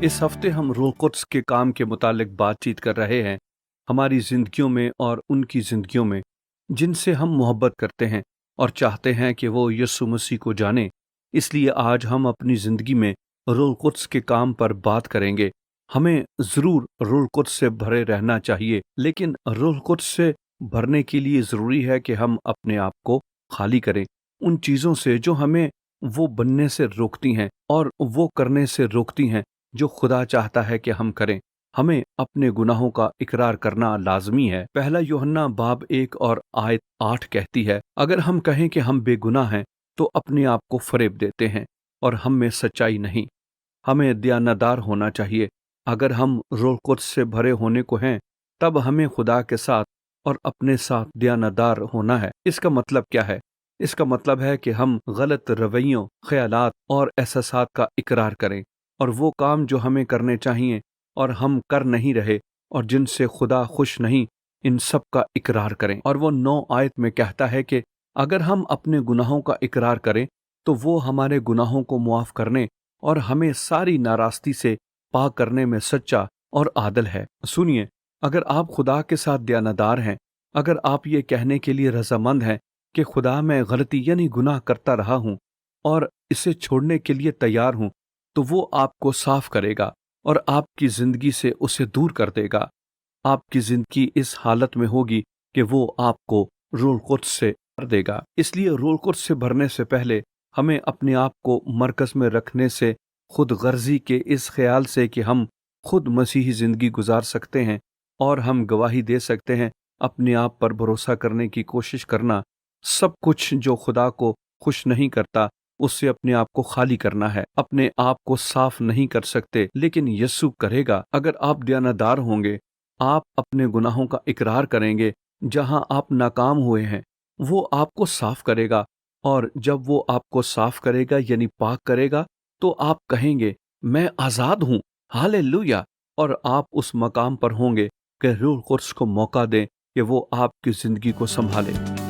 इस हफ्ते हम रूह कुद्स के काम के मुतालिक बातचीत कर रहे हैं, हमारी जिंदगियों में और उनकी जिंदगियों में जिनसे हम मोहब्बत करते हैं और चाहते हैं कि वो यीशु मसीह को जाने। इसलिए आज हम अपनी जिंदगी में रूह कुद्स के काम पर बात करेंगे। हमें जरूर रूह कुद्स से भरे रहना चाहिए, लेकिन रूह कुद्स से भरने के लिए जरूरी है कि हम अपने आप को खाली करें उन चीजों से जो हमें वो बनने से रोकती हैं और वो करने से रोकती हैं जो खुदा चाहता है कि हम करें। हमें अपने गुनाहों का इकरार करना लाजमी है। पहला यूहन्ना बाब 1 और आयत 8 कहती है, अगर हम कहें कि हम बेगुनाह हैं तो अपने आप को फरेब देते हैं और हम में सच्चाई नहीं। हमें दयानतदार होना चाहिए। अगर हम रूह कुद्स से भरे होने को हैं तब हमें खुदा के साथ और अपने साथ दयानतदार होना है। इसका मतलब क्या है? इसका मतलब है कि हम गलत रवैयों, ख्यालात और एहसासात का इकरार करें और वो काम जो हमें करने चाहिए और हम कर नहीं रहे और जिनसे खुदा खुश नहीं, इन सब का इकरार करें। और वो 9 आयत में कहता है कि अगर हम अपने गुनाहों का इकरार करें तो वो हमारे गुनाहों को मुआफ करने और हमें सारी नाराज़गी से पाक करने में सच्चा और आदल है। सुनिए, अगर आप खुदा के साथ दयानतदार हैं, अगर आप ये कहने के लिए रजामंद हैं कि खुदा मैं गलती यानी गुनाह करता रहा हूँ और इसे छोड़ने के लिए तैयार हूँ, तो वो आपको साफ करेगा और आपकी जिंदगी से उसे दूर कर देगा। आपकी जिंदगी इस हालत में होगी कि वो आपको रूह कुद्स से भर देगा। इसलिए रूह कुद्स से भरने से पहले हमें अपने आप को मरकज में रखने से, खुद गर्जी के इस ख्याल से कि हम खुद मसीही जिंदगी गुजार सकते हैं और हम गवाही दे सकते हैं, अपने आप पर भरोसा करने की कोशिश करना, सब कुछ जो खुदा को खुश नहीं करता उससे अपने आप को खाली करना है। अपने आप को साफ नहीं कर सकते, लेकिन यीशु करेगा। अगर आप दयानतदार होंगे, आप अपने गुनाहों का इकरार करेंगे, जहां आप नाकाम हुए हैं वो आपको साफ करेगा। और जब वो आपको साफ करेगा यानी पाक करेगा, तो आप कहेंगे मैं आजाद हूं, हालेलुया। और आप उस मकाम पर होंगे कि रूह कुद्स को मौका दें कि वो आपकी जिंदगी को संभाले।